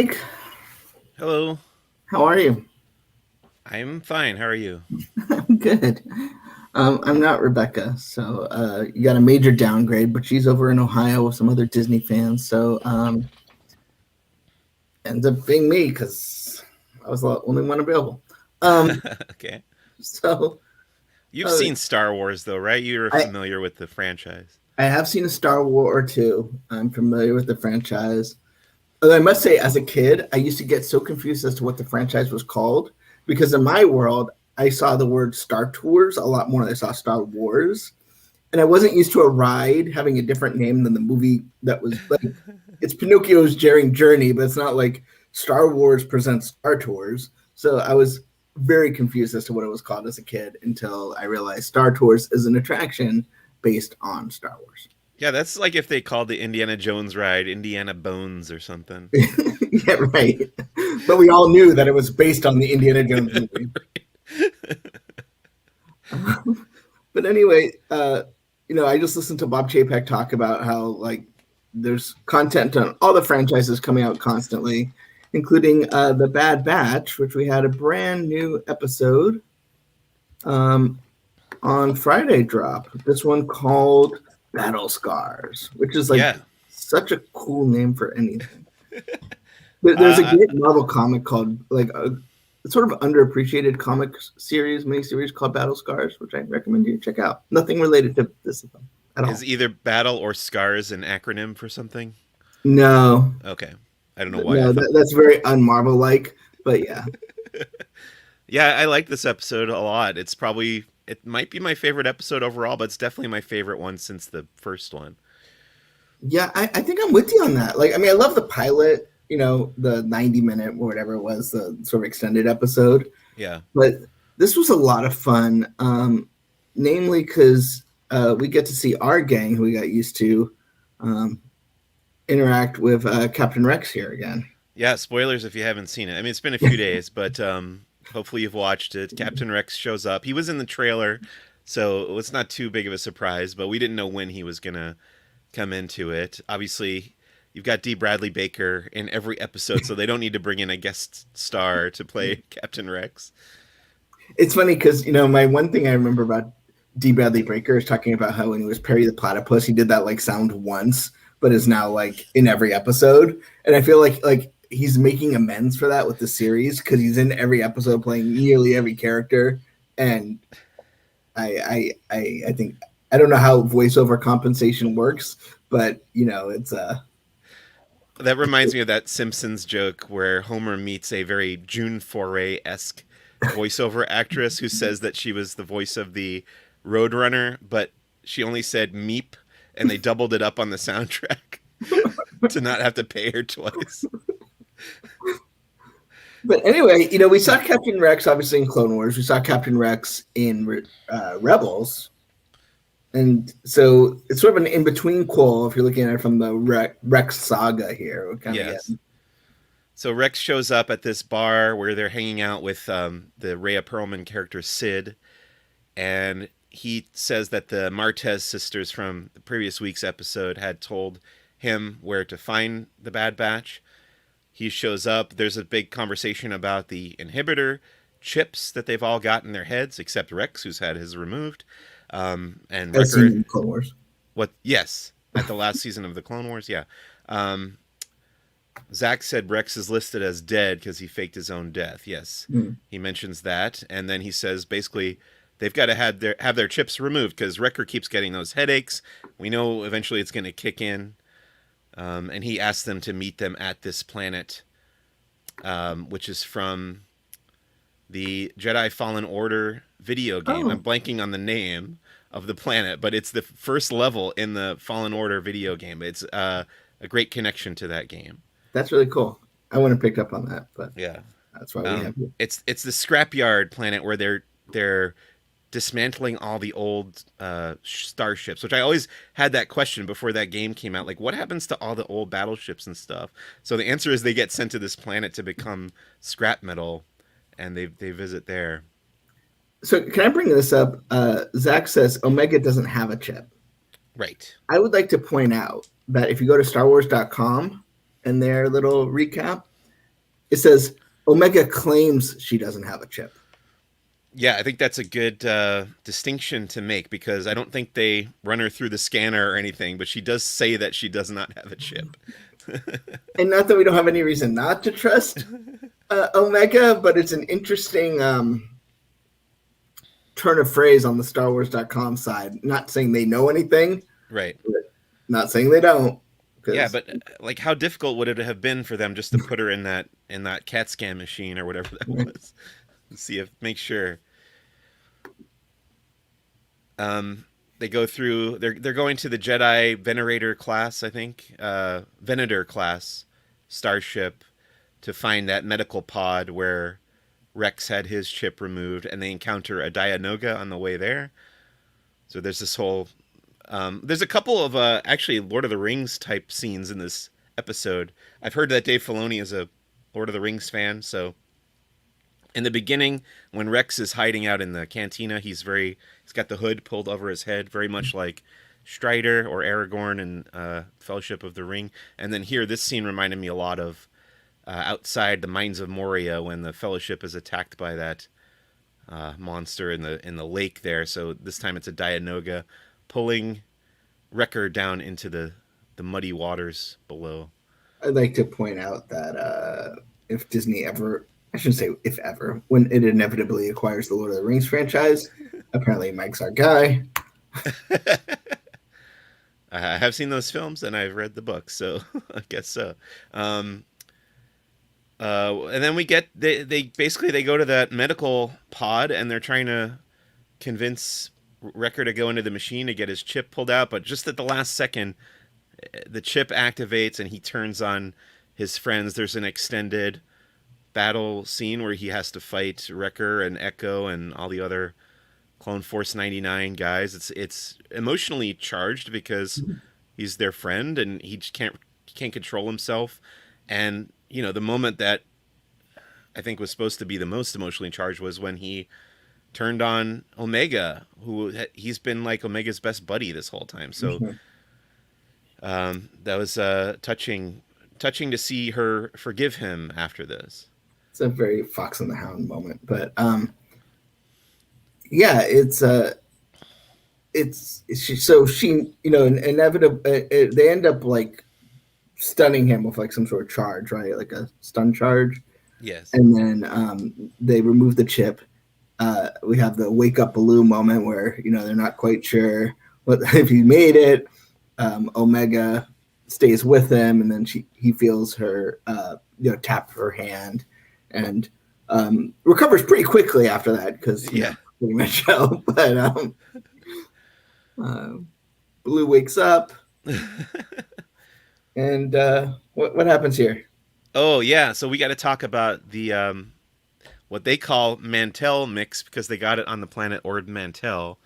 Mike. Hello. How are you? I'm fine. How are you? I'm good. I'm not Rebecca, so you got a major downgrade, but she's over in Ohio with some other Disney fans, so ends up being me because I was the only one available. Um, Okay. so You've uh, seen Star Wars, though, right? You're I familiar with the franchise. I have seen a Star Wars or two. I'm familiar with the franchise. Although I must say, as a kid, I used to get so confused as to what the franchise was called because in my world, I saw the word Star Tours a lot more than I saw Star Wars. And I wasn't used to a ride having a different name than the movie that was like it's Pinocchio's Daring Journey, but it's not like Star Wars presents Star Tours. So I was very confused as to what it was called as a kid until I realized Star Tours is an attraction based on Star Wars. Yeah, that's like if they called the Indiana Jones ride Indiana Bones or something. Yeah, right. But we all knew that it was based on the Indiana Jones movie. But anyway, I just listened to Bob Chapek talk about how like there's content on all the franchises coming out constantly, including the Bad Batch, which we had a brand new episode um, on Friday drop. This one called Battle Scars, which is like Yeah. such a cool name for anything. There's a Uh, great Marvel comic called like a sort of underappreciated comic series, miniseries called Battle Scars, which I recommend you check out. Nothing related to this at is all. either battle or scars an acronym for something? No, Okay. I don't know why I no, thought. that's very unmarvel like, but yeah, Yeah, I like this episode a lot. It might be my favorite episode overall, but it's definitely my favorite one since the first one. yeah, I think I'm with you on that. Like, I mean, I love the pilot, the 90-minute or whatever it was, the sort of extended episode, Yeah. but this was a lot of fun, namely because we get to see our gang who we got used to um, interact with Captain Rex here again. Yeah, spoilers if you haven't seen it. I mean, it's been a few days, but hopefully you've watched it. Captain Rex shows up. He was in the trailer, so it's not too big of a surprise, but we didn't know when he was going to come into it. Obviously, you've got D. Bradley Baker in every episode, so they don't need to bring in a guest star to play Captain Rex. It's funny because my one thing I remember about D. Bradley Baker is talking about how when he was Perry the Platypus, he did that like sound once, but is now like in every episode. And I feel like he's making amends for that with the series because he's in every episode playing nearly every character. And I think I don't know how voiceover compensation works, but it's That reminds me of that Simpsons joke where Homer meets a very June Foray esque voiceover actress who says that she was the voice of the Roadrunner, but she only said meep, and they doubled it up on the soundtrack to not have to pay her twice. But anyway, we saw Captain Rex obviously in Clone Wars. We saw Captain Rex in Rebels. And so it's sort of an in-between qual if you're looking at it from the Rex saga here. Kind of Yes. So Rex shows up at this bar where they're hanging out with the Rhea Perlman character Sid, and he says that the Martez sisters from the previous week's episode had told him where to find the Bad Batch. He shows up. There's a big conversation about the inhibitor chips that they've all got in their heads, except Rex, who's had his removed. And as seen Wrecker, in Clone Wars. what? Yes, at the last season of the Clone Wars, yeah. Um, Zach said Rex is listed as dead because he faked his own death. Yes, he mentions that, and then he says basically they've got to have their chips removed because Wrecker keeps getting those headaches. We know eventually it's going to kick in, and he asked them to meet them at this planet, which is from the Jedi Fallen Order video game. Oh, I'm blanking on the name of the planet, but it's the first level in the Fallen Order video game. It's a great connection to that game. that's really cool. I wouldn't have picked up on that, but Yeah. that's why we have you. It's the scrapyard planet where they're dismantling all the old starships, which I always had that question before that game came out. Like, what happens to all the old battleships and stuff? So the answer is they get sent to this planet to become scrap metal, and they visit there. So can I bring this up? Zach says Omega doesn't have a chip. Right. I would like to point out that if you go to StarWars.com and their little recap, It says Omega claims she doesn't have a chip. Yeah, I think that's a good distinction to make because I don't think they run her through the scanner or anything, but she does say that she does not have a chip. And not that we don't have any reason not to trust Omega, but it's an interesting turn of phrase on the StarWars.com side. Not saying they know anything, Right. not saying they don't. Yeah, but like, how difficult would it have been for them just to put her in that CAT scan machine or whatever that was? See if make sure. They go through. They're going to the Jedi Venerator class, I think, Venator class starship to find that medical pod where Rex had his chip removed, and they encounter a Dianoga on the way there. So there's this whole. There's a couple of actually Lord of the Rings type scenes in this episode. I've heard that Dave Filoni is a Lord of the Rings fan, so in the beginning, when Rex is hiding out in the cantina, he's got the hood pulled over his head, very much like Strider or Aragorn in Fellowship of the Ring. And then here, this scene reminded me a lot of outside the Mines of Moria when the Fellowship is attacked by that monster in the lake there. So this time it's a Dianoga pulling Wrecker down into the muddy waters below. I'd like to point out that if Disney ever, I shouldn't say if ever, when it inevitably acquires the Lord of the Rings franchise, apparently Mike's our guy. I have seen those films and I've read the books, so I guess so. And then we get they basically go to that medical pod and they're trying to convince Wrecker to go into the machine to get his chip pulled out, but just at the last second, the chip activates and he turns on his friends. There's an extended battle scene where he has to fight Wrecker and Echo and all the other Clone Force 99 guys. It's emotionally charged because he's their friend and he just can't control himself. And you know, the moment that I think was supposed to be the most emotionally charged was when he turned on Omega, who he's been like Omega's best buddy this whole time. So that was touching to see her forgive him after this. It's a very Fox and the Hound moment, but yeah, she you know, inevitably they end up like stunning him with like some sort of charge, right? Like a stun charge. Yes. And then they remove the chip. We have the wake up Baloo moment where, you know, they're not quite sure if he made it. Omega stays with him, and then he feels her, you know, tap her hand, and recovers pretty quickly after that because pretty much show. But Baloo wakes up, and what happens here? Oh yeah, so we got to talk about the what they call Mantell mix because they got it on the planet Ord Mantell.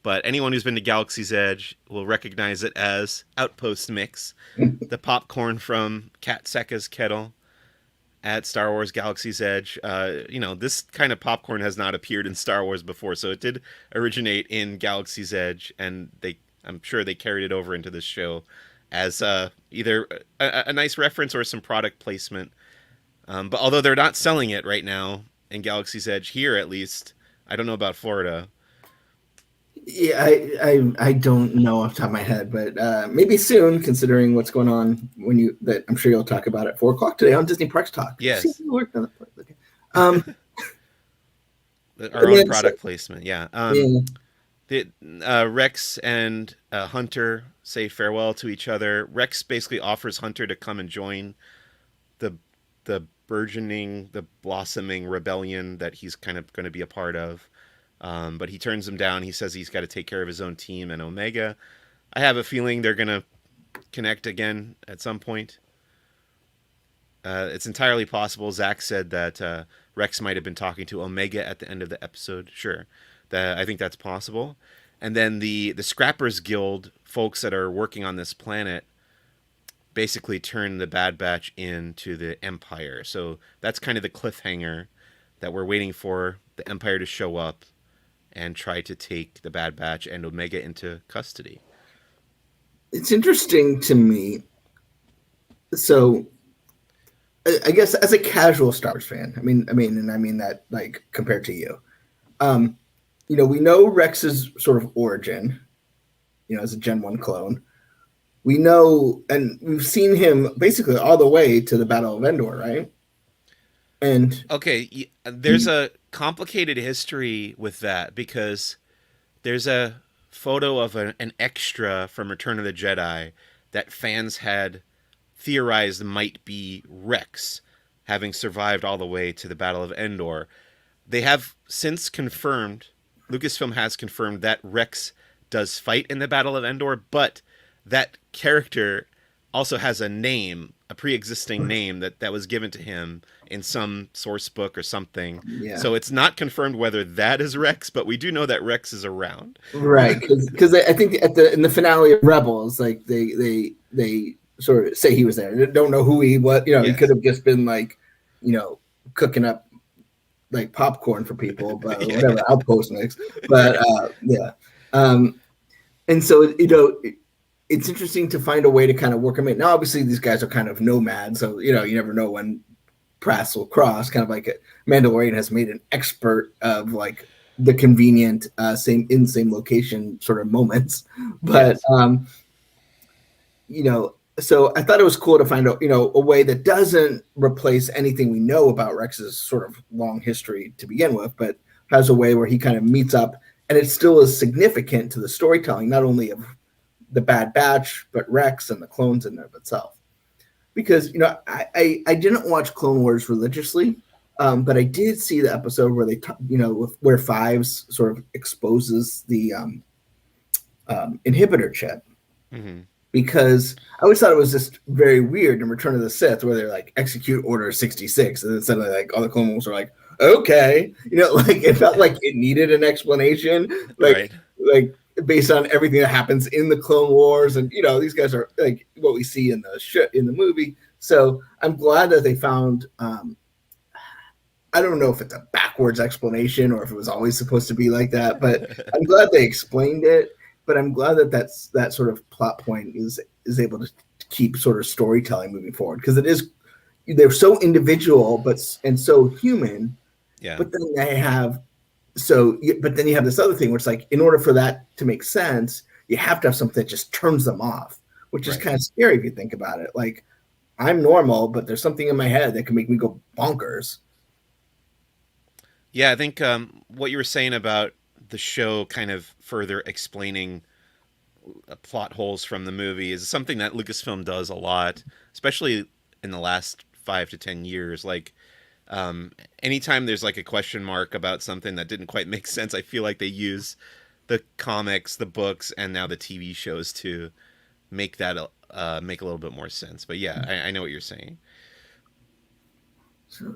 But anyone who's been to Galaxy's Edge will recognize it as Outpost Mix, the popcorn from Kat Seka's kettle at Star Wars Galaxy's Edge. You know, this kind of popcorn has not appeared in Star Wars before, so it did originate in Galaxy's Edge, and I'm sure they carried it over into this show as either a nice reference or some product placement. But although they're not selling it right now in Galaxy's Edge here, at least, I don't know about Florida. Yeah, I don't know off the top of my head, but maybe soon, considering what's going on that I'm sure you'll talk about at 4:00 today on Disney Parks Talk. Yes. Our own product placement, yeah. Rex and Hunter say farewell to each other. Rex basically offers Hunter to come and join the blossoming rebellion that he's kind of going to be a part of. But he turns him down. He says he's got to take care of his own team and Omega. I have a feeling they're going to connect again at some point. It's entirely possible. Zach said that Rex might have been talking to Omega at the end of the episode. Sure. I think that's possible. And then the Scrappers Guild folks that are working on this planet basically turn the Bad Batch into the Empire. So that's kind of the cliffhanger that we're waiting for the Empire to show up and try to take the Bad Batch and Omega into custody. It's interesting to me. So I guess as a casual Star Wars fan, and I mean that like compared to you, um, we know Rex's sort of origin, as a Gen 1 clone. We know, and we've seen him basically all the way to the Battle of Endor, right? And Okay, there's a complicated history with that because there's a photo of an extra from Return of the Jedi that fans had theorized might be Rex, having survived all the way to the Battle of Endor. They have since confirmed, Lucasfilm has confirmed that Rex does fight in the Battle of Endor, but that character also has a name, a pre-existing name that was given to him in some source book or something. yeah, So it's not confirmed whether that is Rex, but we do know that Rex is around. right, because I think in the finale of Rebels, like they sort of say he was there. They don't know who he was. He could Yes. have just been like, cooking up like popcorn for people, but Yeah, whatever yeah. outpost mix. But Right. yeah, and so it's interesting to find a way to kind of work them in. Now, obviously, these guys are kind of nomads, so you never know when paths will cross. Kind of like Mandalorian has made an expert of like the convenient same location sort of moments, but Yes. so I thought it was cool to find out, a way that doesn't replace anything we know about Rex's sort of long history to begin with, but has a way where he kind of meets up and it still is significant to the storytelling, not only of the Bad Batch, but Rex and the clones in and of itself. Because, I didn't watch Clone Wars religiously, but I did see the episode where where Fives sort of exposes the inhibitor chip, Mm-hmm. because I always thought it was just very weird in Return of the Sith where they're like execute Order 66, and then suddenly like all the Clone Wars are like, okay, like it felt like it needed an explanation, Right. like based on everything that happens in the Clone Wars, and these guys are like what we see in the movie. So I'm glad that they found. I don't know if it's a backwards explanation or if it was always supposed to be like that, but I'm glad they explained it. But I'm glad that sort of plot point is able to keep sort of storytelling moving forward, because they're so individual and so human. Yeah. But then but then you have this other thing where it's like, in order for that to make sense, you have to have something that just turns them off, which is Right. kind of scary if you think about it. Like, I'm normal, but there's something in my head that can make me go bonkers. Yeah, I think what you were saying about the show kind of further explaining plot holes from the movie is something that Lucasfilm does a lot, especially in the last 5 to 10 years. Like, um, anytime there's like a question mark about something that didn't quite make sense, I feel like they use the comics, the books, and now the TV shows to make that make a little bit more sense. But yeah, I know what you're saying.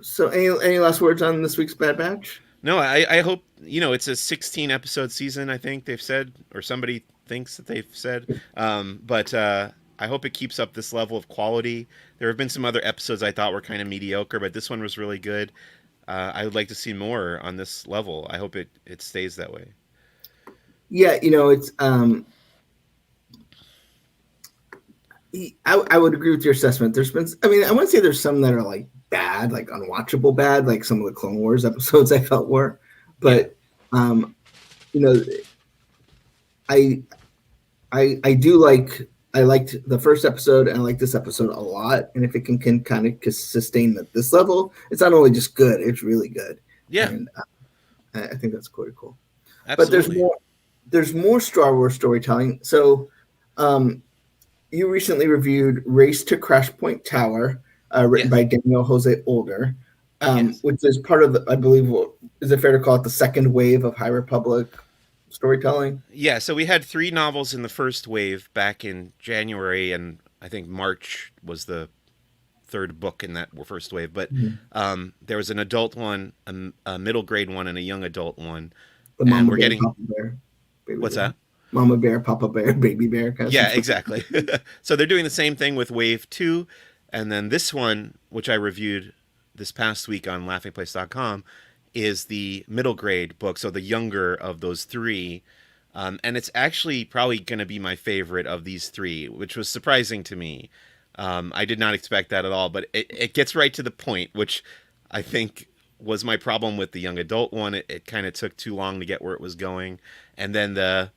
So any last words on this week's Bad Batch? No, I hope it's a 16 episode season. I think they've said, or somebody thinks that they've said. But I hope it keeps up this level of quality. There have been some other episodes I thought were kind of mediocre, but this one was really good. I would like to see more on this level. I hope it stays that way. Yeah, it's I would agree with your assessment. There's been, I mean, I wouldn't say there's some that are like bad, like unwatchable bad, like some of the Clone Wars episodes I felt were, Yeah. but um, you know, I I do like, I liked the first episode and I like this episode a lot. And if it can kind of sustain at this level, it's not only just good, it's really good. Yeah. And I think that's quite cool. But Absolutely. there's more Star Wars storytelling. So um, you recently reviewed Race to Crashpoint Tower, written Yes. by Daniel Jose Older, Yes. which is part of the, I believe, is it fair to call it the second wave of High Republic storytelling? Yeah. So we had three novels in the first wave back in January, and I think March was the third book in that first wave. But Mhm. there was an adult one, a middle grade one, and a young adult one. The And Mama we're Bear, getting Papa Bear, Baby what's Bear. that? Mama Bear, Papa Bear, Baby Bear kind of Yeah, situation. exactly. So they're doing the same thing with Wave 2. And then this one, which I reviewed this past week on laughingplace.com, is the middle grade book. So the younger of those three. And it's actually probably going to be my favorite of these three, which was surprising to me. I did not expect that at all, but it gets right to the point, which I think was my problem with the young adult one. It kind of took too long to get where it was going. And then the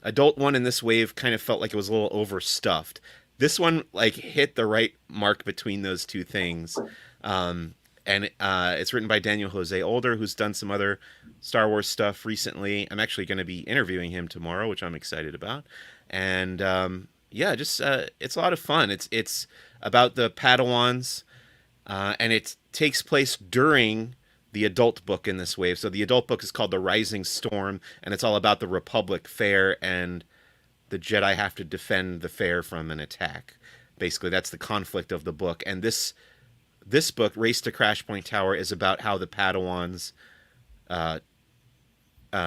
adult one in this wave kind of felt like it was a little overstuffed. This one like hit the right mark between those two things. And it's written by Daniel Jose Older, who's done some other Star Wars stuff recently. I'm actually going to be interviewing him tomorrow, which I'm excited about. And yeah, just it's a lot of fun. It's about the Padawans, and it takes place during the adult book in this wave. So the adult book is called The Rising Storm, and it's all about the Republic Fair and the Jedi have to defend the fair from an attack. Basically, that's the conflict of the book. And this book, Race to Crashpoint Tower, is about how the Padawans uh,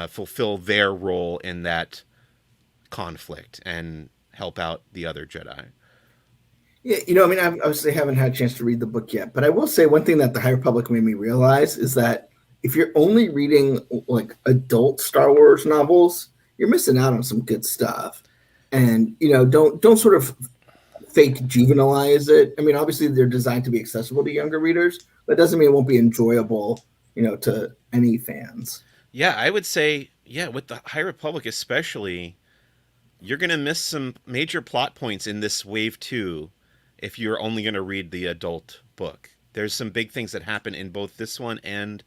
fulfill their role in that conflict and help out the other Jedi. Yeah, I mean, I obviously haven't had a chance to read the book yet, but I will say one thing that the High Republic made me realize is that if you're only reading like adult Star Wars novels, you're missing out on some good stuff. And don't sort of fake juvenilize it. I mean, obviously they're designed to be accessible to younger readers, but it doesn't mean it won't be enjoyable, to any fans. Yeah, I would say, yeah, with the High Republic especially, you're going to miss some major plot points in this wave 2 if you're only going to read the adult book. There's some big things that happen in both this one and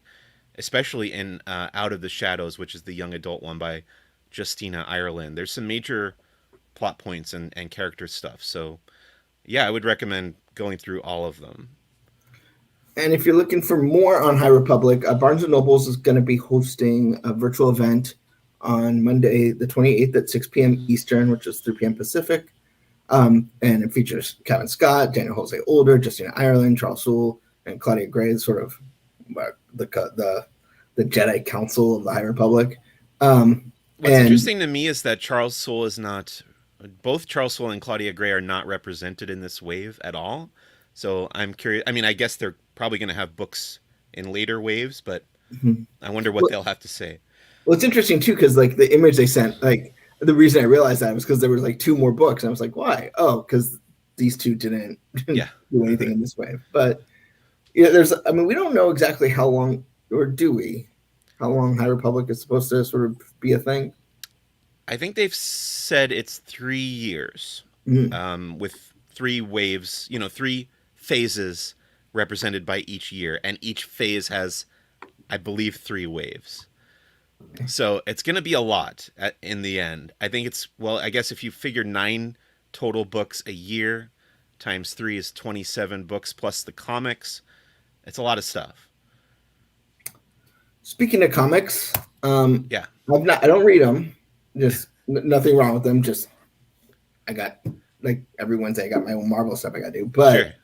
especially in Out of the Shadows, which is the young adult one by Justina Ireland. There's some major plot points and character stuff. So, yeah, I would recommend going through all of them. And if you're looking for more on High Republic, Barnes & Nobles is going to be hosting a virtual event on Monday, the 28th at 6 p.m. Eastern, which is 3 p.m. Pacific. And it features Kevin Scott, Daniel Jose Older, Justina Ireland, Charles Soule, and Claudia Gray, sort of the Jedi Council of the High Republic. What's interesting to me is that Charles Soule is not, both Charles Soule and Claudia Gray are not represented in this wave at all. So I'm curious. I mean, I guess they're probably going to have books in later waves, but I wonder what they'll have to say. Well, it's interesting too because like the image they sent, like the reason I realized that was because there was like 2 more books, and I was like, why? Oh, because these 2 didn't Yeah. do anything in this wave. But I mean, we don't know exactly how long, or do we? How long High Republic is supposed to sort of be a thing? I think they've said it's 3 years, with 3 waves, 3 phases represented by each year, and each phase has, I believe, 3 waves. So it's going to be a lot in the end. I think I guess if you figure 9 total books a year times 3 is 27 books plus the comics, it's a lot of stuff. Speaking of comics, Yeah. I don't read them. Just nothing wrong with them. Just I got like every Wednesday I got my own Marvel stuff I got to do. But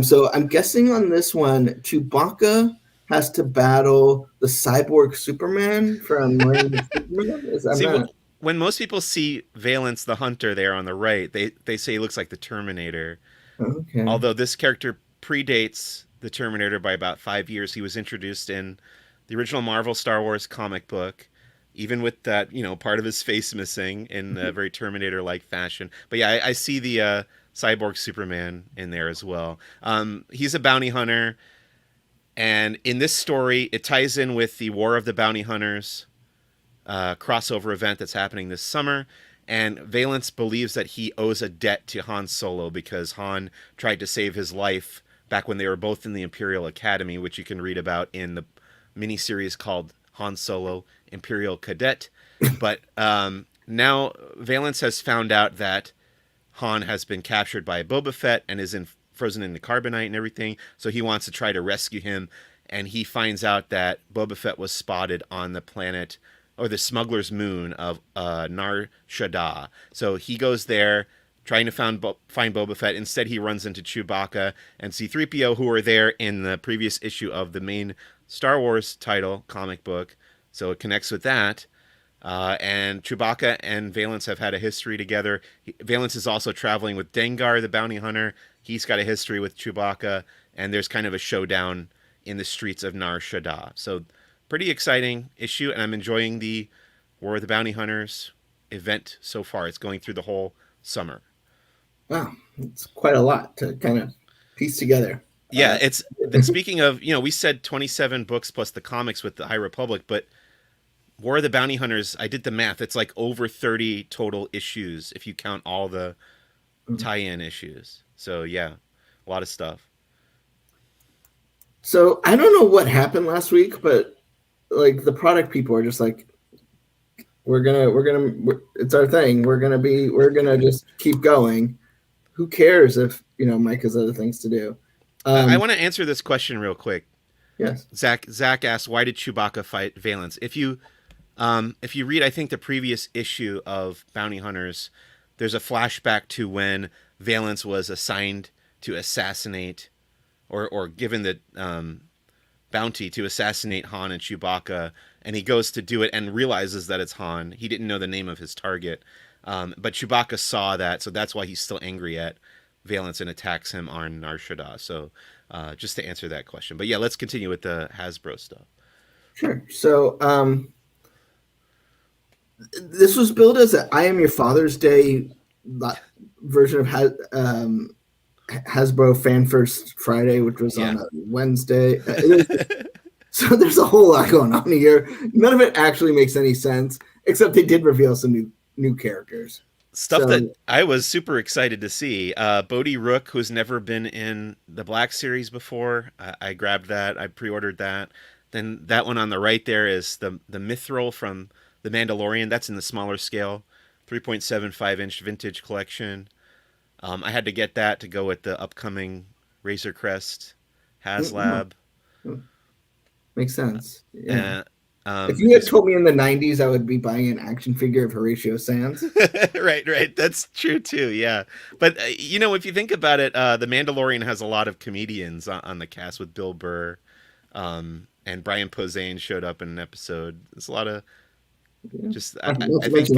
so I'm guessing on this one, Chewbacca has to battle the cyborg Superman from Reign of Superman. When most people see Valence the Hunter there on the right, they say he looks like the Terminator. Okay. Although this character predates the Terminator by about 5 years. He was introduced in the original Marvel Star Wars comic book, even with that, part of his face missing in a very Terminator-like fashion. But yeah, I see the cyborg Superman in there as well. He's a bounty hunter. And in this story, it ties in with the War of the Bounty Hunters crossover event that's happening this summer. And Valence believes that he owes a debt to Han Solo because Han tried to save his life back when they were both in the Imperial Academy, which you can read about in the miniseries called Han Solo Imperial Cadet. But now Valence has found out that Han has been captured by Boba Fett and is frozen in the carbonite and everything. So he wants to try to rescue him. And he finds out that Boba Fett was spotted on the planet, or the smuggler's moon of Nar Shaddaa. So he goes there trying to find Boba Fett. Instead, he runs into Chewbacca and C-3PO, who were there in the previous issue of the main Star Wars title comic book. So it connects with that. And Chewbacca and Valence have had a history together. Valence is also traveling with Dengar, the bounty hunter. He's got a history with Chewbacca. And there's kind of a showdown in the streets of Nar Shaddaa. So pretty exciting issue, and I'm enjoying the War of the Bounty Hunters event so far. It's going through the whole summer. Wow, it's quite a lot to kind of piece together. Yeah, it's speaking of, we said 27 books plus the comics with the High Republic, but War of the Bounty Hunters, I did the math. It's like over 30 total issues if you count all the tie-in issues. So yeah, a lot of stuff. So I don't know what happened last week, but like the product people are just like, it's our thing. We're gonna just keep going. Who cares if Mike has other things to do? I want to answer this question real quick. Yes. Zach asked, why did Chewbacca fight Valance? If you read, I think, the previous issue of Bounty Hunters, there's a flashback to when Valance was assigned to assassinate, or given the bounty to assassinate Han and Chewbacca, and he goes to do it and realizes that it's Han. He didn't know the name of his target, but Chewbacca saw that, so that's why he's still angry at Valance and attacks him on Nar Shaddaa. So just to answer that question. But yeah, let's continue with the Hasbro stuff. Sure. So this was billed as a I Am Your Father's Day version of Hasbro Fan First Friday, which was on a Wednesday. So there's a whole lot going on here. None of it actually makes any sense, except they did reveal some new characters. Stuff that I was super excited to see. Bodhi Rook, who's never been in the Black Series before. I grabbed that. I pre-ordered that. Then that one on the right there is the Mithril from The Mandalorian. That's in the smaller scale, 3.75-inch vintage collection. I had to get that to go with the upcoming Razor Crest HasLab. Makes sense. Yeah. If you had told me in the 90s I would be buying an action figure of Horatio Sands. Right. That's true too, yeah. But, if you think about it, The Mandalorian has a lot of comedians on the cast with Bill Burr. And Brian Posehn showed up in an episode. There's a lot of just... I think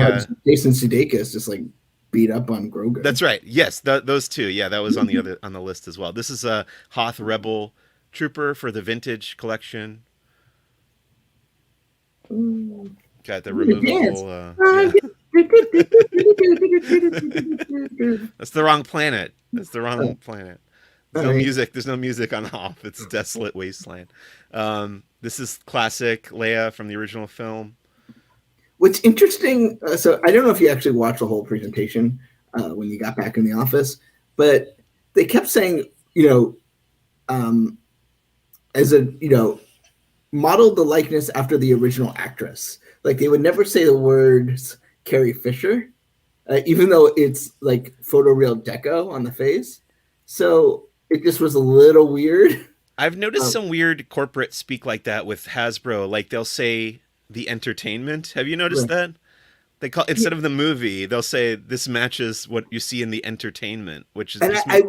Jason Sudeikis just like beat up on Grogu. That's right. Yes, those two. Yeah, that was on the list as well. This is a Hoth Rebel Trooper for the vintage collection. Got the removable. That's the wrong planet. There's no music. There's no music on Hoth. It's a desolate wasteland. This is classic Leia from the original film. What's interesting, so I don't know if you actually watched the whole presentation when you got back in the office, but they kept saying, modeled the likeness after the original actress. Like they would never say the words Carrie Fisher, even though it's like photoreal deco on the face. So it just was a little weird. I've noticed some weird corporate speak like that with Hasbro. Like they'll say the entertainment. Have you noticed that? They call instead of the movie, they'll say this matches what you see in the entertainment, which is. And I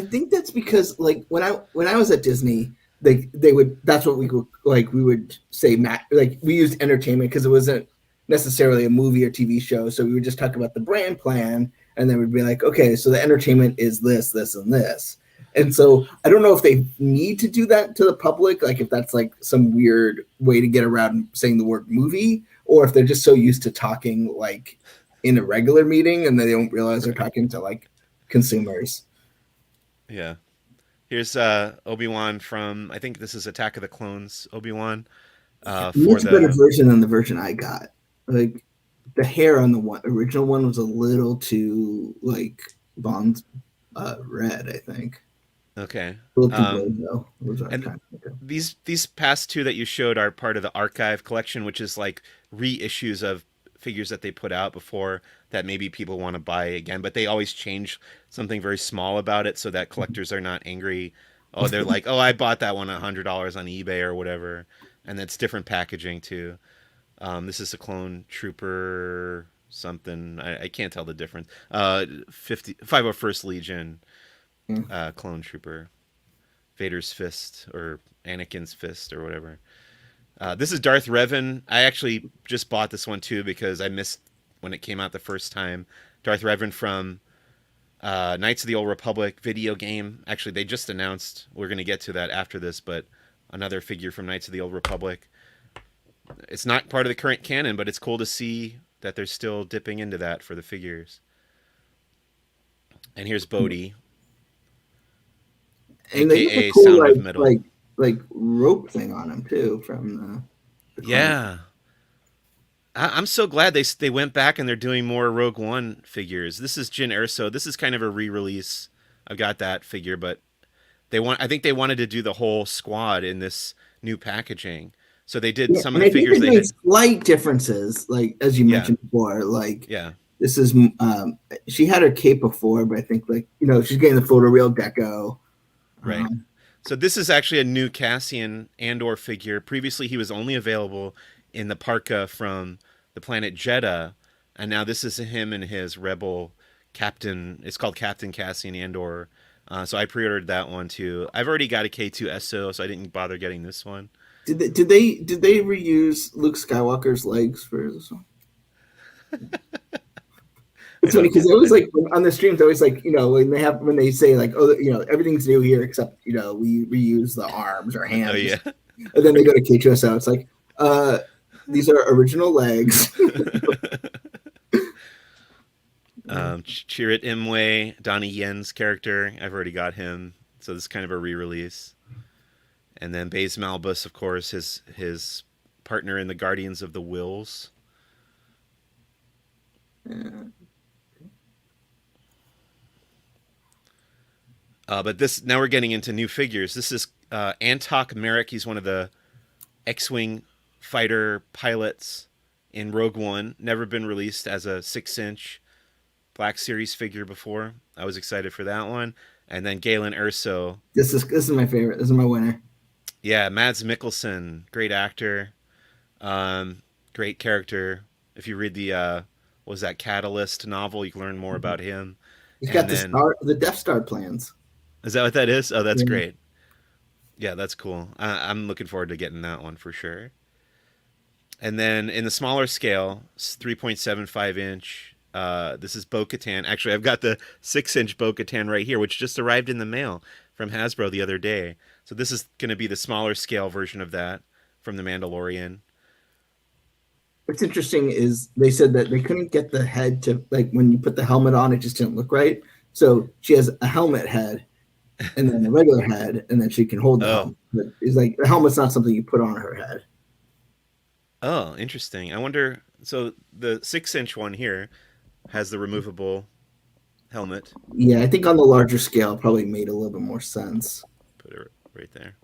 think that's because like when I was at Disney, they would that's what we would say like we used entertainment because it wasn't necessarily a movie or TV show, so we would just talk about the brand plan, and then we'd be like, okay, so the entertainment is this, and this. And so I don't know if they need to do that to the public, like if that's like some weird way to get around saying the word movie, or if they're just so used to talking like in a regular meeting and they don't realize they're talking to like consumers. Yeah. Here's Obi-Wan from, I think this is Attack of the Clones, Obi-Wan. Much better version than the version I got. Like the hair on the original one was a little too like Bond's red, I think. Okay. And these past two that you showed are part of the archive collection, which is like reissues of figures that they put out before that maybe people want to buy again, but they always change something very small about it so that collectors are not angry. Oh, they're like, oh, I bought that one $100 on eBay or whatever, and it's different packaging too. This is a clone trooper something. I can't tell the difference. 501st Legion. Clone trooper, Vader's fist or Anakin's fist or whatever. This is Darth Revan. I actually just bought this one too because I missed when it came out the first time. Darth Revan from Knights of the Old Republic video game. Actually, they just announced, we're going to get to that after this, but another figure from Knights of the Old Republic. It's not part of the current canon, but it's cool to see that they're still dipping into that for the figures. And here's Bodhi, And they got the aka cool Sound of Metal. like rope thing on him too from the clan. Yeah, I'm so glad they went back and they're doing more Rogue One figures. This is Jyn Erso. This is kind of a re-release. I've got that figure, but I think they wanted to do the whole squad in this new packaging. So they did Yeah, some of and the I think figures there's they like had. slight differences, like as you Yeah, mentioned before. Like yeah, this is she had her cape before, but I think like she's getting the photoreal deco. right. Um, So this is actually a new Cassian Andor figure. Previously, he was only available in the parka from the planet Jeddah, and now this is him and his rebel captain. It's called Captain Cassian Andor. So I pre-ordered that one too. I've already got a K2 SO, so I didn't bother getting this one. did they reuse Luke Skywalker's legs for this one? I It's funny don't. because it I was don't. like on the streams, always like when they say like, oh, everything's new here except we reuse the arms or Oh hands, yeah. and then they go to KTSO. It's like uh these are original legs. Chirrut Imwe, Donnie Yen's character. I've already got him, so this is kind of a re-release. And then Baze Malbus, of course, his partner in the Guardians of the Wills. But this now we're getting into new figures. This is Antok Merrick. He's one of the X-wing fighter pilots in Rogue One. Never been released as a 6-inch Black Series figure before. I was excited for that one. And then Galen Erso. This is my favorite. This is my winner. Yeah, Mads Mikkelsen, great actor, great character. If you read the what was that Catalyst novel, you can learn more about him. He's got And then the Death Star plans. is that what that is? Oh, that's Yeah. great. Yeah, that's cool. I'm looking forward to getting that one for sure. And then in the smaller scale, 3.75-inch. This is Bo-Katan. Actually, I've got the 6-inch Bo-Katan right here, which just arrived in the mail from Hasbro the other day. So this is going to be the smaller scale version of that from The Mandalorian. What's interesting is they said that they couldn't get the head to, like, when you put the helmet on, it just didn't look right. So she has a helmet head and then a regular head, and then she can hold the Oh, helmet. But it's like the helmet's not something you put on her head. oh, interesting. I wonder. So the 6-inch one here has the removable helmet. Yeah, I think on the larger scale, it probably made a little bit more sense. Put it right there.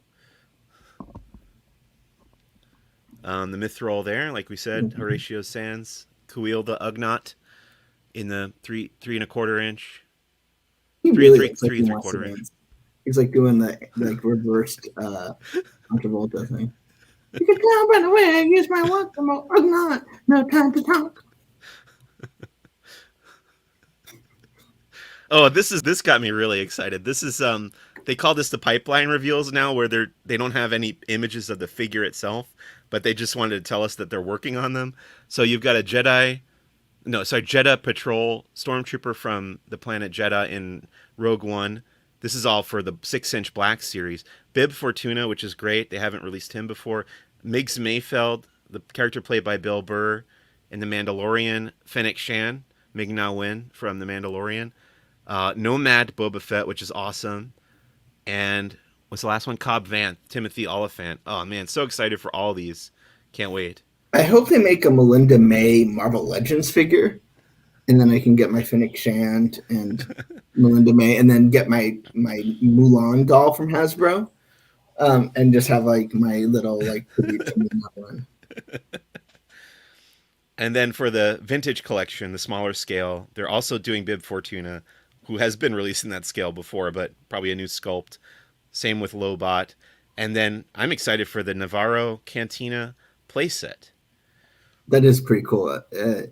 The Mithril there, like we said, Horatio Sands, Kuil the Ugnaught in the 3.25 inch, He three and really three looks like three he and three wants to quarter inch. dance. He's like doing the like reversed Travolta thing. You can tell by the way I use my work remote. I'm not. No time to talk. Oh, this got me really excited. This is they call this the pipeline reveals now, where they don't have any images of the figure itself, but they just wanted to tell us that they're working on them. So you've got a Jeddah Patrol Stormtrooper from the planet Jeddah in Rogue One. This is all for the 6-inch Black Series. Bib Fortuna, which is great. They haven't released him before. Miggs Mayfeld, the character played by Bill Burr in The Mandalorian. Fennec Shan, Ming-Na Wen from The Mandalorian. Nomad Boba Fett, which is awesome. And what's the last one? Cobb Vanth, Timothy Oliphant. Oh, man, so excited for all these. Can't wait. I hope they make a Melinda May Marvel Legends figure, and then I can get my Fennec Shand and Melinda May, and then get my Mulan doll from Hasbro, and just have like my little like tribute to Mulan. And then for the vintage collection, the smaller scale, they're also doing Bib Fortuna, who has been releasing that scale before, but probably a new sculpt. Same with Lobot. And then I'm excited for the Navarro Cantina playset. That is pretty cool. I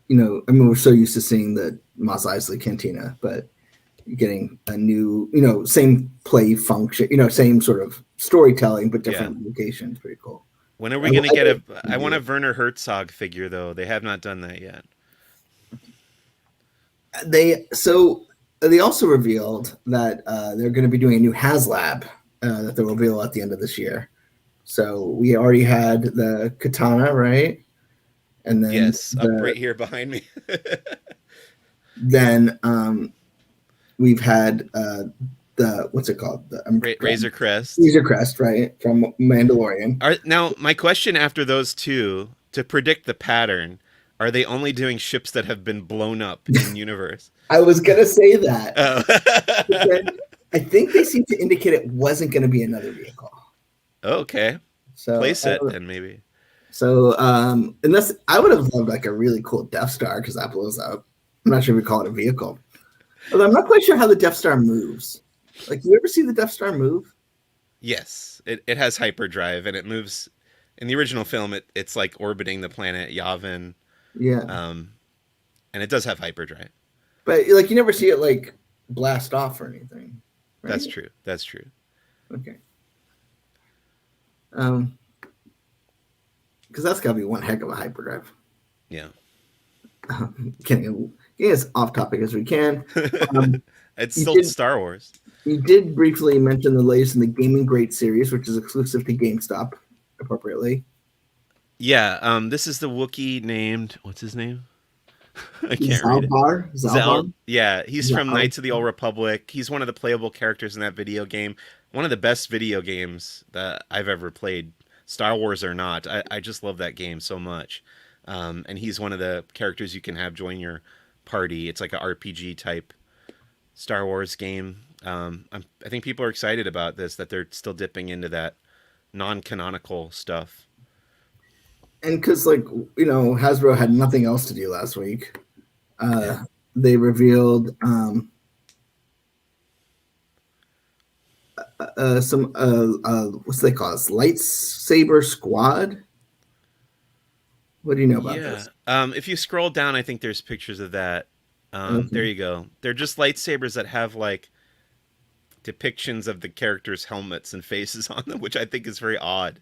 mean, we're so used to seeing the Mos Eisley Cantina, but getting a new, same play function, same sort of storytelling, but Yeah. different locations. Pretty cool. When are we going to get I want a Werner Herzog figure, though. They have not done that yet. They also revealed that they're going to be doing a new HasLab that they'll reveal at the end of this year. So we already had the Katana, right? And then yes, up right here behind me. then we've had the what's it called? Razor Crest. Razor Crest, right, from Mandalorian. Now, my question after those two, to predict the pattern, are they only doing ships that have been blown up in universe? I was gonna say that. Oh. I think they seem to indicate it wasn't going to be another vehicle. Okay. So place it then maybe. So unless I would have loved like a really cool Death Star because that blows up. I'm not sure we call it a vehicle. Although I'm not quite sure how the Death Star moves. Like, do you ever see the Death Star move? Yes, it has hyperdrive and it moves. In the original film, it's like orbiting the planet Yavin. Yeah. And it does have hyperdrive. But like, you never see it like blast off or anything. Right? That's true. That's true. Okay. Because that's got to be one heck of a hyperdrive. Yeah. Getting as off topic as we can. It's still Star Wars. You did briefly mention the latest in the Gaming Great series, which is exclusive to GameStop, appropriately. Yeah. This is the Wookiee named, what's his name? I can't read it. Zalbar? Yeah, he's from Knights of the Old Republic. He's one of the playable characters in that video game. One of the best video games that I've ever played, Star Wars or not. I just love that game so much. And he's one of the characters you can have join your party. It's like an RPG type Star Wars game. I think people are excited about this, that they're still dipping into that non-canonical stuff. And because, like, you know, Hasbro had nothing else to do last week. They revealed some what's they call this? Lightsaber Squad. What do you know about this? If you scroll down, I think there's pictures of that. Okay. There you go. They're just lightsabers that have like depictions of the characters' helmets and faces on them, which I think is very odd.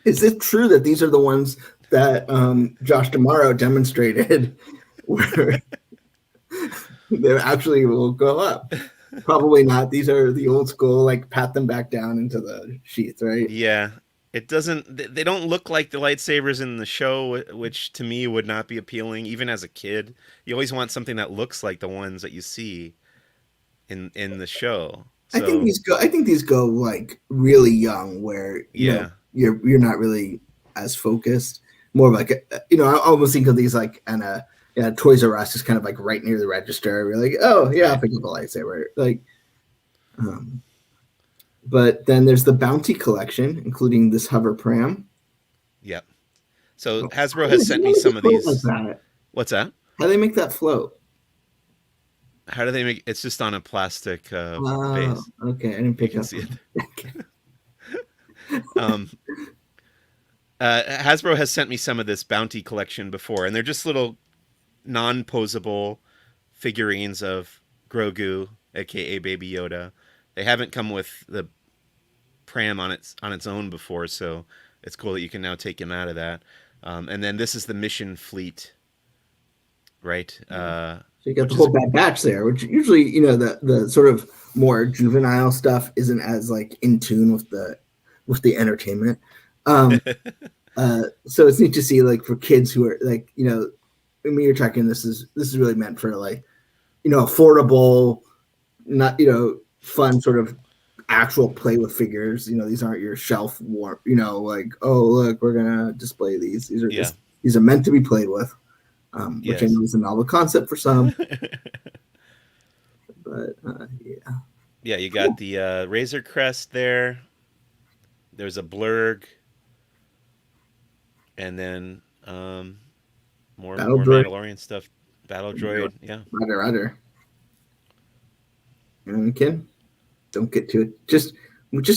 Is it true that these are the ones that Josh D'Amaro demonstrated where they actually will go up? Probably not. These are the old school, like pat them back down into the sheath, right? Yeah. It doesn't, they don't look like the lightsabers in the show, which to me would not be appealing, even as a kid. You always want something that looks like the ones that you see in the show. So, I think these go like really young, where you know, you're not really as focused. More of like I almost think of these like Toys R Us is kind of like right near the register. We're like, oh yeah, I'll pick up a lightsaber. Like, but then there's the Bounty Collection, including this hover pram. Yep. So Hasbro has sent me some of these. Like that? What's that? How do they make that float? How do they make? It's just on a plastic base. Okay, I didn't pick up. See it. Hasbro has sent me some of this Bounty Collection before, and they're just little non-posable figurines of Grogu, aka Baby Yoda. They haven't come with the pram on its own before, so it's cool that you can now take him out of that. And then this is the mission fleet, right? So you got the whole Bad Batch there, which usually, the sort of more juvenile stuff isn't as like in tune with the entertainment. So it's neat to see, like, for kids who are like, I mean, you're talking, this is really meant for like, affordable, not, fun sort of actual play with figures. These aren't your shelf war, like, oh look, we're gonna display these. These are meant to be played with, which I know is a novel concept for some. But yeah, you got the Razor Crest there. There's a Blurg, and then more Mandalorian stuff. Battle Droid, yeah. Rudder. Okay. Don't get to it. Just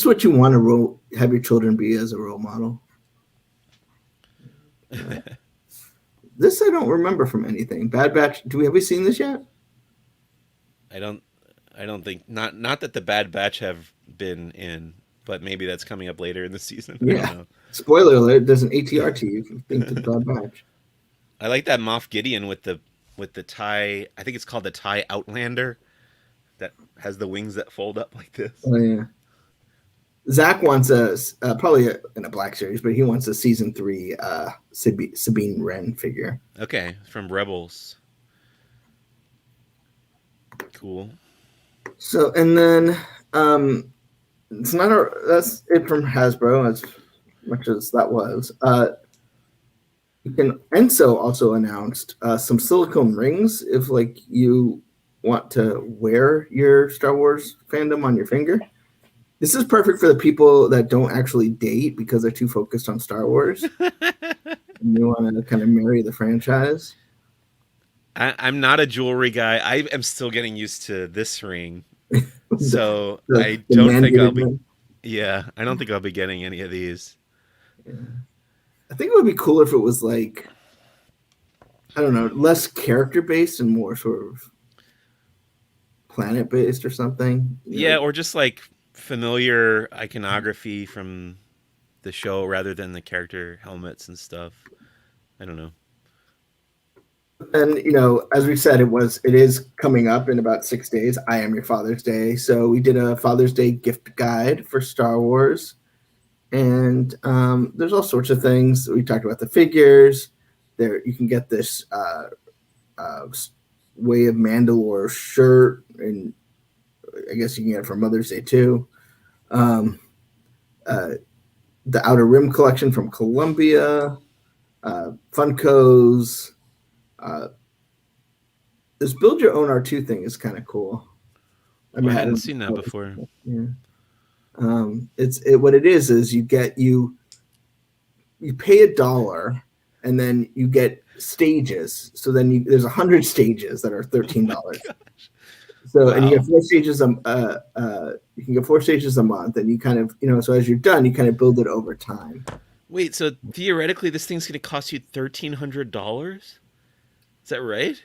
what you want to have your children be as a role model. This I don't remember from anything. Bad Batch. Have we seen this yet? I don't think not that the Bad Batch have been in, but maybe that's coming up later in the season. I don't know. Spoiler alert, there's an ATR to you if you think the Bad Batch. I like that Moff Gideon with the TIE. I think it's called the TIE Outlander, that has the wings that fold up like this. Oh yeah. Zach wants probably in a Black Series, but he wants a season 3 Sabine Wren figure. Okay, from Rebels. Cool. So, and then it's not a that's it from Hasbro as much as that was. You can Enso also announced some silicone rings if like you want to wear your Star Wars fandom on your finger. This is perfect for the people that don't actually date because they're too focused on Star Wars and you want to kind of marry the franchise. I'm not a jewelry guy. I am still getting used to this ring. the, So the, I the don't think I'll mandated be, ring. yeah, I don't think I'll be getting any of these. Yeah. I think it would be cooler if it was like, I don't know, less character based and more sort of planet based or something. You Yeah, know, or just like familiar iconography from the show rather than the character helmets and stuff. I don't know. and as we said, it is coming up in about 6 days. I am your Father's Day, so we did a Father's Day gift guide for Star Wars, and there's all sorts of things. We talked about the figures. There, you can get this uh, Way of Mandalore shirt, and I guess you can get it for Mother's Day too. Um, uh, the Outer Rim collection from Columbia, Funko's. Uh, this build your own R2 thing is kind of cool. I Oh, I mean, I hadn't don't seen that know. before. Yeah. What it is you pay $1 and then you get stages. So then there's 100 stages that are Oh $13. my gosh. So and you get Wow. 4 stages. You can get 4 stages a month, and you kind of so as you're done, you kind of build it over time. Wait, so theoretically this thing's going to cost you $1,300? Is that right?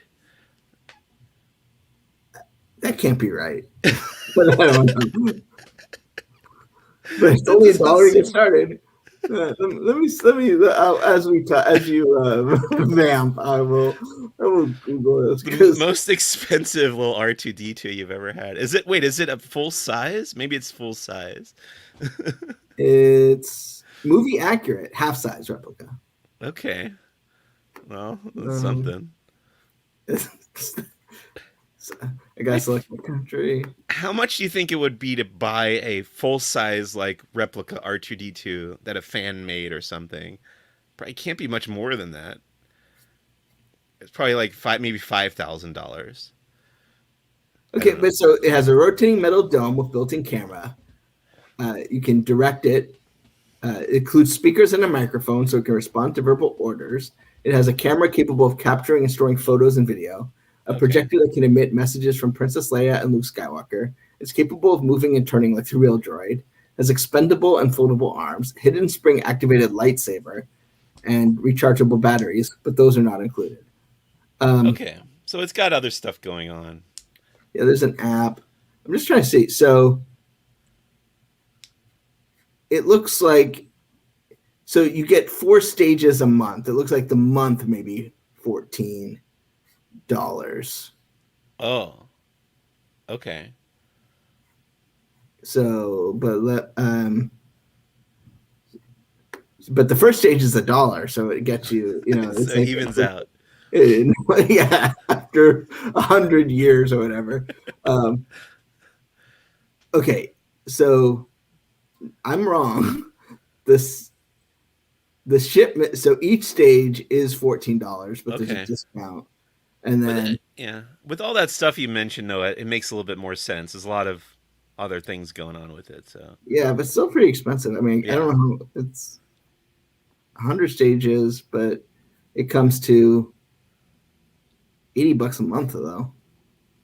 That can't be right. But I don't know. But it's That only a doesn't dollar to get seem started. As you vamp, I will Google this the because most expensive little R2D2 you've ever had. Is it a full size? Maybe it's full size. it's movie accurate, half size replica. Okay. Well, that's Um, something. I gotta select my country. How much do you think it would be to buy a full size like replica R2D2 that a fan made or something? Probably can't be much more than that. It's probably like maybe $5,000. I Okay, don't know. but so it has a rotating metal dome with built-in camera. You can direct it. It includes speakers and a microphone so it can respond to verbal orders. It has a camera capable of capturing and storing photos and video, a Okay. projector that can emit messages from Princess Leia and Luke Skywalker. It's capable of moving and turning like the real droid. Has expendable and foldable arms, hidden spring activated lightsaber, and rechargeable batteries, but those are not included. Um, Okay. So it's got other stuff going on. yeah, there's an app. I'm just trying to see. So it looks like you get 4 stages a month. It looks like the month maybe $14. Oh. Okay. So, but the first stage is $1, so it gets you. So It's it like evens out. yeah, after 100 years or whatever. Um, okay, so I'm wrong. This the shipment. So each stage is $14, but there's a Okay. discount, and But then yeah, with all that stuff you mentioned, though, it makes a little bit more sense. There's a lot of other things going on with it. So yeah, but still pretty expensive. I mean, I yeah, don't know how it's 100 stages, but it comes to $80 a month though.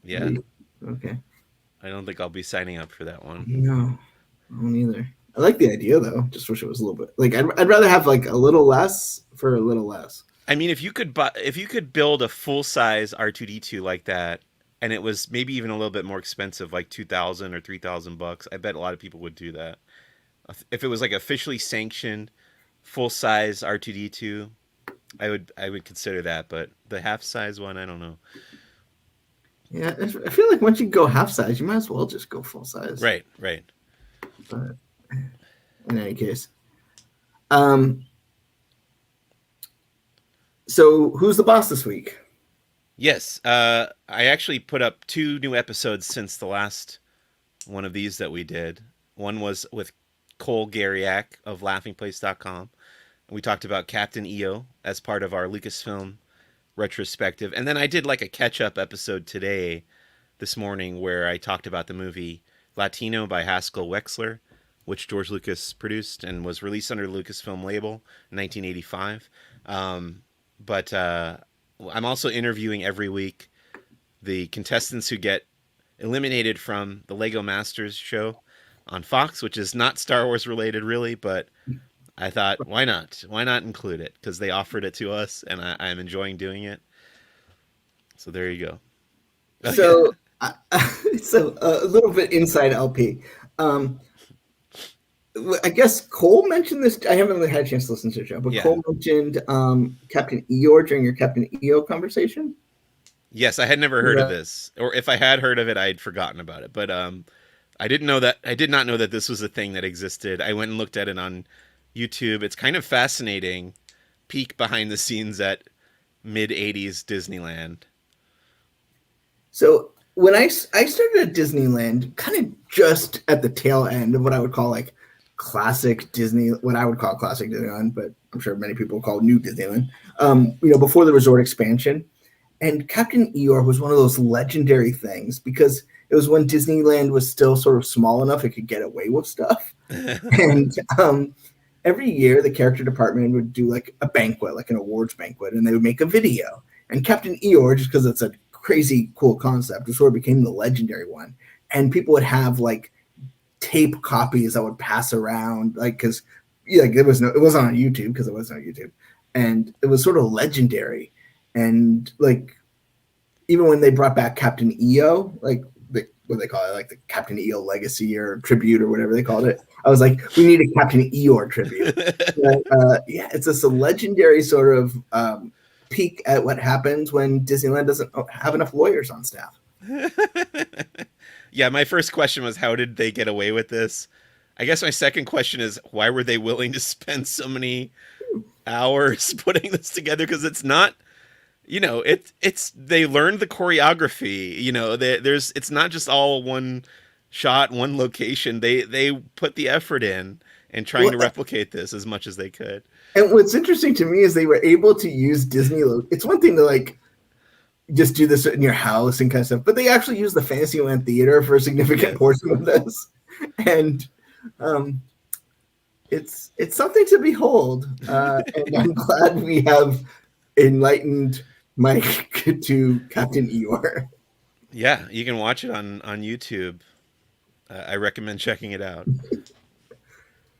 yeah. Okay. I don't think I'll be signing up for that one. No, I don't either. I like the idea though. Just wish it was a little bit like I'd rather have like a little less for a little less. I mean, if you could build a full size R2D2 like that, and it was maybe even a little bit more expensive, like 2,000 or 3,000 bucks, I bet a lot of people would do that. If it was like officially sanctioned full size R2D2, I would consider that. But the half size one, I don't know. Yeah, I feel like once you go half size, you might as well just go full size. Right, right. But in any case, um, so who's the boss this week? Yes, I actually put up 2 new episodes since the last one of these that we did. One was with Cole Garriak of LaughingPlace.com. We talked about Captain EO as part of our Lucasfilm retrospective. And then I did like a catch up episode today, this morning, where I talked about the movie Latino by Haskell Wexler, which George Lucas produced and was released under the Lucasfilm label in 1985. But I'm also interviewing every week the contestants who get eliminated from the Lego Masters show on Fox, which is not Star Wars related, really, but I thought, why not? Why not include it? Because they offered it to us, and I'm enjoying doing it. So there you go. So, so a little bit inside LP. I guess Cole mentioned this. I haven't really had a chance to listen to the show, but Cole mentioned Captain Eeyore during your Captain EO conversation. Yes, I had never heard of this, or if I had heard of it, I'd forgotten about it. But I didn't know that. I did not know that this was a thing that existed. I went and looked at it on YouTube. It's kind of fascinating. Peek behind the scenes at mid '80s Disneyland. So when I started at Disneyland, kind of just at the tail end of what I would call like classic Disney, what I would call classic Disneyland, but I'm sure many people call new Disneyland. Before the resort expansion. And Captain Eeyore was one of those legendary things because it was when Disneyland was still sort of small enough it could get away with stuff. And every year the character department would do like a banquet, like an awards banquet, and they would make a video. And Captain Eeyore, just because it's a crazy cool concept, it sort of became the legendary one. And people would have like tape copies that would pass around, like because it wasn't on YouTube because it wasn't on YouTube, and it was sort of legendary. And like, even when they brought back Captain EO, like what they call it, like the Captain EO Legacy or Tribute or whatever they called it, I was like, we need a Captain Eeyore tribute. It's just a legendary sort of peek at what happens when Disneyland doesn't have enough lawyers on staff. Yeah, my first question was, how did they get away with this? I guess my second question is, why were they willing to spend so many hours putting this together? Because it's not. It's they learned the choreography. It's not just all one shot, one location. They put the effort in and trying to replicate this as much as they could. And what's interesting to me is they were able to use Disney. It's one thing to like just do this in your house and kind of stuff, but they actually use the Fantasyland Theater for a significant portion of this, and it's something to behold. And I'm glad we have enlightened Mike to Captain Eeyore. Yeah, you can watch it on YouTube. I recommend checking it out.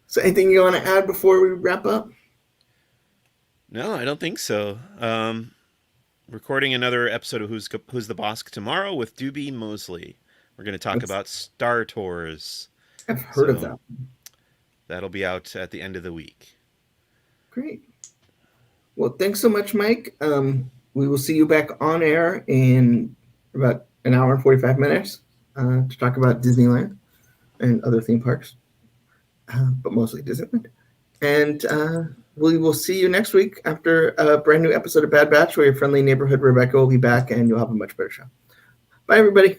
So anything you want to add before we wrap up? No, I don't think so. Recording another episode of Who's the Bossk tomorrow with Doobie Mosley. We're going to talk about Star Tours. I've heard of that. That'll be out at the end of the week. Great. Well, thanks so much, Mike. We will see you back on air in about an hour and 45 minutes to talk about Disneyland and other theme parks, but mostly Disneyland. And we will see you next week after a brand new episode of Bad Batch, where your friendly neighborhood Rebecca will be back and you'll have a much better show. Bye, everybody.